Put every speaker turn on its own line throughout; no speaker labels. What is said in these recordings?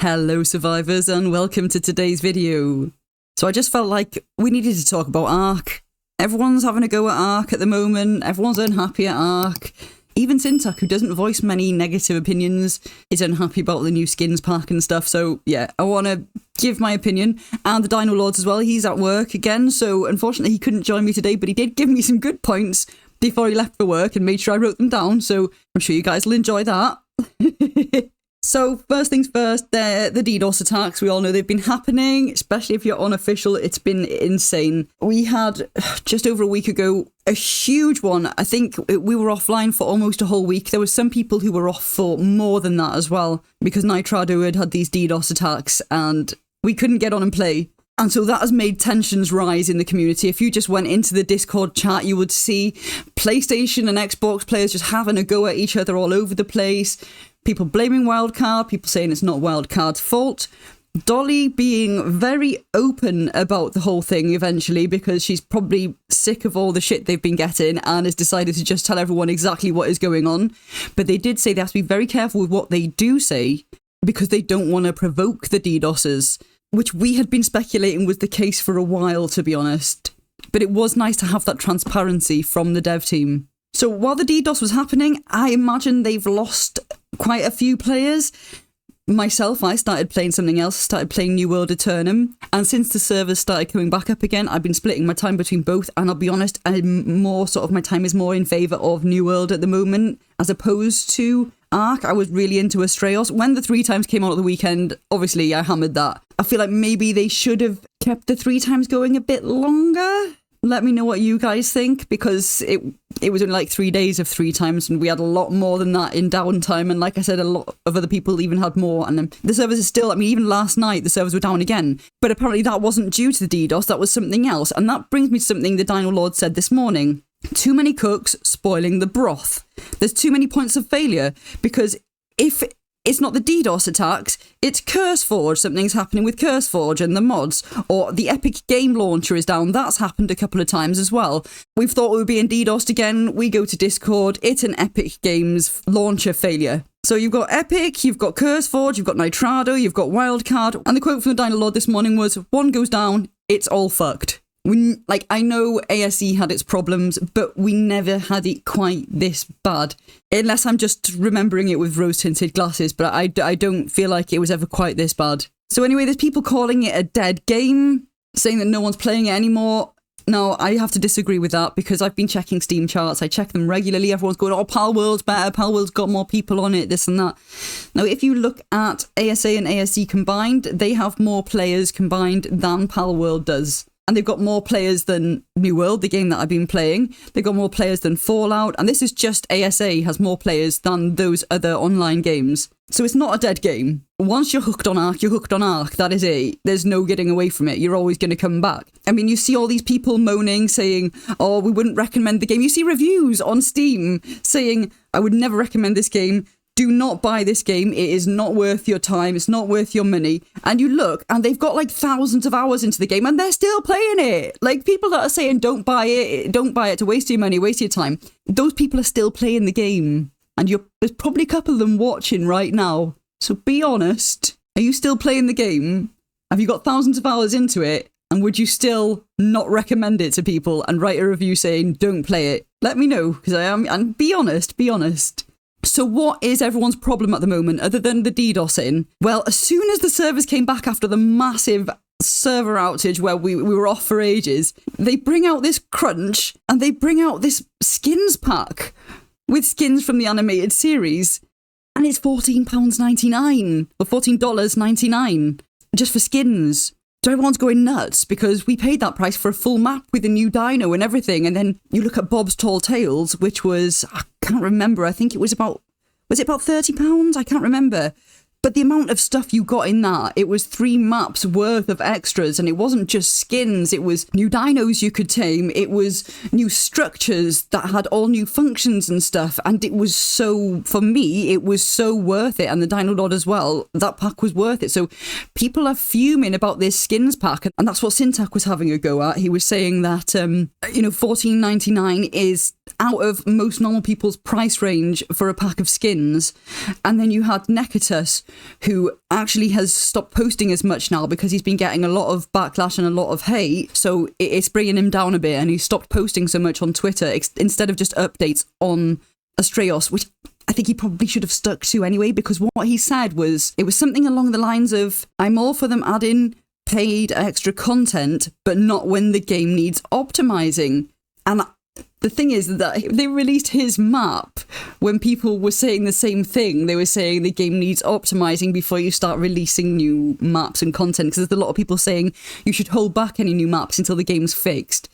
Hello survivors and welcome to today's video. So I just felt like we needed to talk about Ark. Everyone's having a go at Ark at the moment, everyone's unhappy at Ark. Even Syntac, who doesn't voice many negative opinions, is unhappy about the new skins pack and stuff. So yeah, I want to give my opinion. And the Dino Lords as well, he's at work again, so unfortunately he couldn't join me today, but he did give me some good points before he left for work and made sure I wrote them down, so I'm sure you guys will enjoy that. So first things first, the Ddos attacks, we all know they've been happening, especially if you're unofficial. It's been insane. We had, just over a week ago, a huge one. I think we were offline for almost a whole week. There were some people who were off for more than that as well, because Nitrado had these Ddos attacks and we couldn't get on and play. And so that has made tensions rise in the community. If you just went into the Discord chat, you would see PlayStation and Xbox players just having a go at each other all over the place. People blaming Wildcard, people saying it's not Wildcard's fault. Dolly being very open about the whole thing eventually, because she's probably sick of all the shit they've been getting and has decided to just tell everyone exactly what is going on. But they did say they have to be very careful with what they do say, because they don't want to provoke the DDoSers, which we had been speculating was the case for a while, to be honest. But it was nice to have that transparency from the dev team. So while the DDoS was happening, I imagine they've lost quite a few players. Myself, I started playing something else, started playing New World Eternum. And since the servers started coming back up again, I've been splitting my time between both. And I'll be honest, my time is more in favour of New World at the moment, as opposed to Ark. I was really into Astraeos. When the 3 times came out at the weekend, obviously I hammered that. I feel like maybe they should have kept the 3 times going a bit longer. Let me know what you guys think, because it was only like 3 days of 3 times and we had a lot more than that in downtime. And like I said, a lot of other people even had more. And the servers are still, even last night the servers were down again. But apparently that wasn't due to the DDoS, that was something else. And that brings me to something the Dino Lord said this morning. Too many cooks spoiling the broth. There's too many points of failure, because if it's not the DDoS attacks, it's CurseForge. Something's happening with CurseForge and the mods. Or the Epic Game Launcher is down. That's happened a couple of times as well. We've thought we were being DDoSed again. We go to Discord. It's an Epic Games launcher failure. So you've got Epic, you've got CurseForge, you've got Nitrado, you've got Wildcard. And the quote from the Dino Lord this morning was, one goes down, it's all fucked. I know ASA had its problems, but we never had it quite this bad. Unless I'm just remembering it with rose-tinted glasses, but I don't feel like it was ever quite this bad. So anyway, there's people calling it a dead game, saying that no one's playing it anymore. No, I have to disagree with that, because I've been checking Steam charts. I check them regularly. Everyone's going, oh, Palworld's better. Palworld's got more people on it, this and that. Now, if you look at ASA and ASE combined, they have more players combined than Palworld does. And they've got more players than New World, the game that I've been playing. They've got more players than Fallout. And this is just ASA has more players than those other online games. So it's not a dead game. Once you're hooked on Ark, you're hooked on Ark. That is it. There's no getting away from it. You're always going to come back. You see all these people moaning, saying, oh, we wouldn't recommend the game. You see reviews on Steam saying, I would never recommend this game. Do not buy this game. It is not worth your time. It's not worth your money. And you look, and they've got like thousands of hours into the game, and they're still playing it. Like, people that are saying, don't buy it to waste your money, waste your time. Those people are still playing the game. And there's probably a couple of them watching right now. So be honest. Are you still playing the game? Have you got thousands of hours into it? And would you still not recommend it to people and write a review saying, don't play it? Let me know, because I am, and be honest. So what is everyone's problem at the moment, other than the DDoSing? Well, as soon as the servers came back after the massive server outage where we were off for ages, they bring out this crunch and they bring out this skins pack with skins from the animated series. And it's £14.99 or $14.99 just for skins. So everyone's going nuts because we paid that price for a full map with a new dino and everything. And then you look at Bob's Tall Tales, which was, I can't remember, I think it was about £30? I can't remember. But the amount of stuff you got in that, it was 3 maps worth of extras, and it wasn't just skins, it was new dinos you could tame, it was new structures that had all new functions and stuff, and it was so, for me, it was so worth it, and the Dino Lord as well, that pack was worth it. So people are fuming about this skins pack, and that's what Syntac was having a go at. He was saying that, $14.99 is out of most normal people's price range for a pack of skins. And then you had Nekatus, who actually has stopped posting as much now because he's been getting a lot of backlash and a lot of hate. So it's bringing him down a bit, and he stopped posting so much on Twitter instead of just updates on Astraeos, which I think he probably should have stuck to anyway, because what he said was, it was something along the lines of, I'm all for them adding paid extra content, but not when the game needs optimizing. And the thing is that they released his map when people were saying the same thing. They were saying the game needs optimizing before you start releasing new maps and content, because there's a lot of people saying you should hold back any new maps until the game's fixed.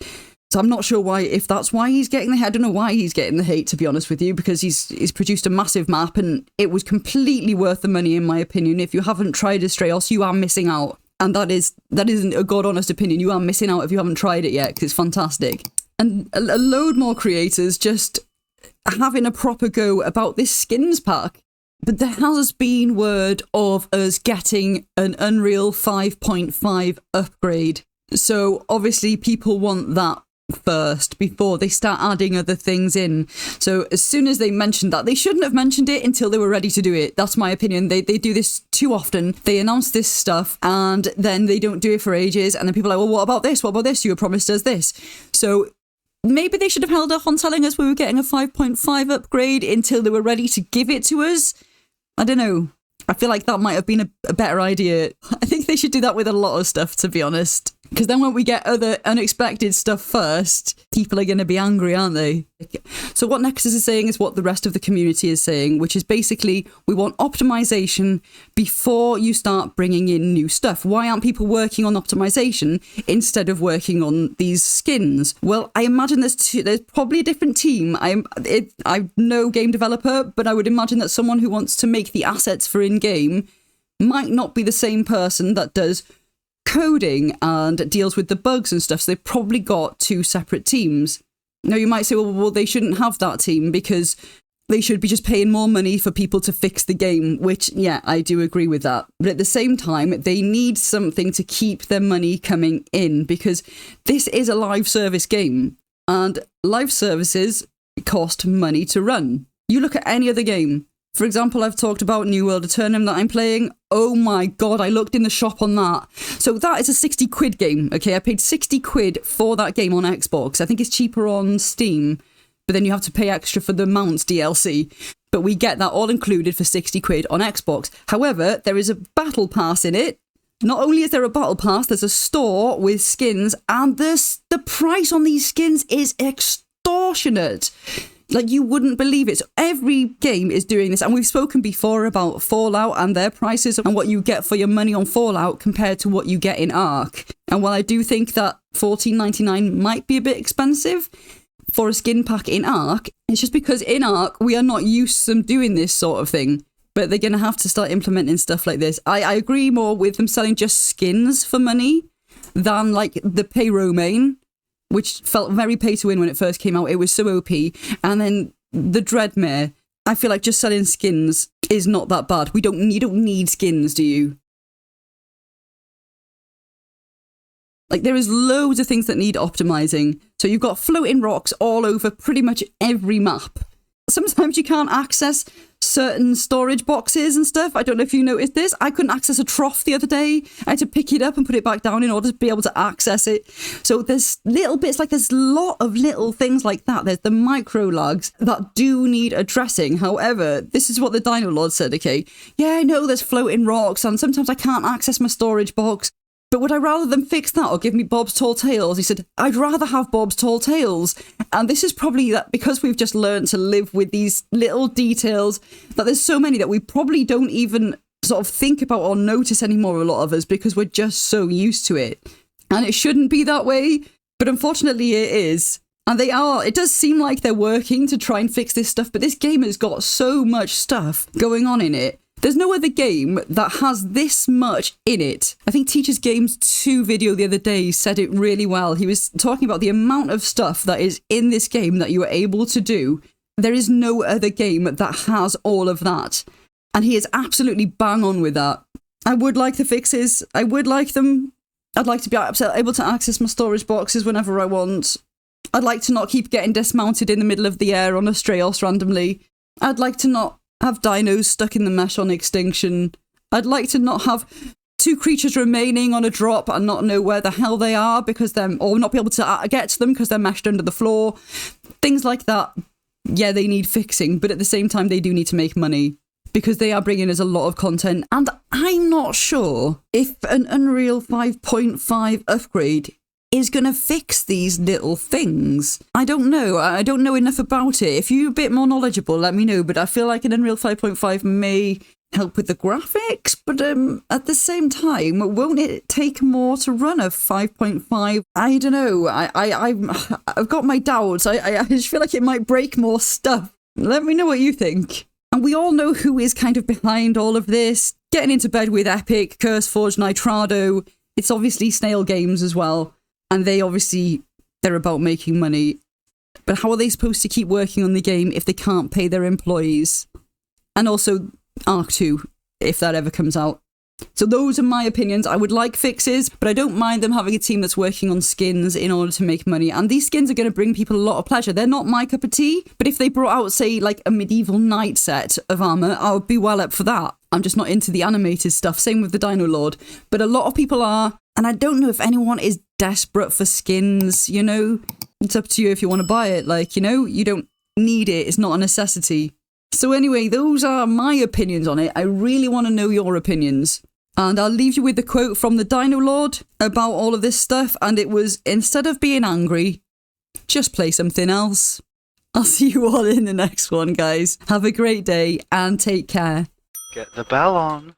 So I'm not sure if that's why he's getting the hate. I don't know why he's getting the hate, to be honest with you, because he's produced a massive map and it was completely worth the money, in my opinion. If you haven't tried Astraeos, you are missing out. And that isn't a god honest opinion. You are missing out if you haven't tried it yet, because it's fantastic. And a load more creators just having a proper go about this skins pack. But there has been word of us getting an Unreal 5.5 upgrade. So obviously people want that first before they start adding other things in. So as soon as they mentioned that, they shouldn't have mentioned it until they were ready to do it. That's my opinion. They do this too often. They announce this stuff and then they don't do it for ages, and then people are like, well, what about this? What about this? You promised us this. So maybe they should have held off on telling us we were getting a 5.5 upgrade until they were ready to give it to us. I don't know. I feel like that might have been a better idea. I think they should do that with a lot of stuff, to be honest. Because then when we get other unexpected stuff first, people are going to be angry, aren't they? So what Nexus is saying is what the rest of the community is saying, which is basically, we want optimization before you start bringing in new stuff. Why aren't people working on optimization instead of working on these skins? Well, I imagine there's probably a different team. I'm no game developer, but I would imagine that someone who wants to make the assets for in-game might not be the same person that does coding and deals with the bugs and stuff. So they've probably got two separate teams. Now you might say, well, they shouldn't have that team because they should be just paying more money for people to fix the game, which, yeah, I do agree with that. But at the same time, they need something to keep their money coming in, because this is a live service game and live services cost money to run. You look at any other game. For example, I've talked about New World Eternum that I'm playing. Oh my god, I looked in the shop on that. So that is a 60 quid game, okay? I paid 60 quid for that game on Xbox. I think it's cheaper on Steam, but then you have to pay extra for the Mounts DLC. But we get that all included for 60 quid on Xbox. However, there is a battle pass in it. Not only is there a battle pass, there's a store with skins, and the price on these skins is extortionate. Like, you wouldn't believe it. So every game is doing this. And we've spoken before about Fallout and their prices and what you get for your money on Fallout compared to what you get in Ark. And while I do think that $14.99 might be a bit expensive for a skin pack in Ark, it's just because in Ark we are not used to them doing this sort of thing. But they're going to have to start implementing stuff like this. I agree more with them selling just skins for money than like the pay Romaine, which felt very pay to win when it first came out. It was so OP. And then the Dreadmare, I feel like just selling skins is not that bad. You don't need skins, do you? Like, there is loads of things that need optimizing. So you've got floating rocks all over pretty much every map. Sometimes you can't access certain storage boxes and stuff. I don't know if you noticed this. I couldn't access a trough the other day. I had to pick it up and put it back down in order to be able to access it. So there's little bits, like there's a lot of little things like that. There's the micro lags that do need addressing. However, this is what the Dino Lord said, okay? Yeah, I know there's floating rocks and sometimes I can't access my storage box. But would I rather them fix that or give me Bob's Tall Tales? He said, I'd rather have Bob's Tall Tales. And this is probably that because we've just learned to live with these little details, that there's so many that we probably don't even sort of think about or notice anymore, a lot of us, because we're just so used to it. And it shouldn't be that way, but unfortunately it is. And they are. It does seem like they're working to try and fix this stuff, but this game has got so much stuff going on in it. There's no other game that has this much in it. I think Teacher's Games 2 video the other day said it really well. He was talking about the amount of stuff that is in this game that you are able to do. There is no other game that has all of that. And he is absolutely bang on with that. I would like the fixes. I would like them. I'd like to be able to access my storage boxes whenever I want. I'd like to not keep getting dismounted in the middle of the air on a Straos randomly. I'd like to not have dinos stuck in the mesh on extinction. I'd like to not have 2 creatures remaining on a drop and not know where the hell they are or not be able to get to them because they're meshed under the floor. Things like that. Yeah, they need fixing, but at the same time, they do need to make money because they are bringing us a lot of content. And I'm not sure if an Unreal 5.5 upgrade is going to fix these little things. I don't know. I don't know enough about it. If you're a bit more knowledgeable, let me know. But I feel like an Unreal 5.5 may help with the graphics, but at the same time, won't it take more to run a 5.5? I don't know. I've got my doubts. I just feel like it might break more stuff. Let me know what you think. And we all know who is kind of behind all of this. Getting into bed with Epic, CurseForge, Nitrado. It's obviously Snail Games as well. And they're about making money. But how are they supposed to keep working on the game if they can't pay their employees? And also Ark 2, if that ever comes out. So those are my opinions. I would like fixes, but I don't mind them having a team that's working on skins in order to make money. And these skins are going to bring people a lot of pleasure. They're not my cup of tea, but if they brought out, say, like a medieval knight set of armor, I would be well up for that. I'm just not into the animated stuff. Same with the Dino Lord. But a lot of people are, and I don't know if anyone is desperate for skins, you know? It's up to you if you want to buy it. Like, you know, you don't need it. It's not a necessity. So anyway, those are my opinions on it. I really want to know your opinions. And I'll leave you with the quote from the Dino Lord about all of this stuff. And it was, instead of being angry, just play something else. I'll see you all in the next one, guys. Have a great day and take care.
Get the bell on.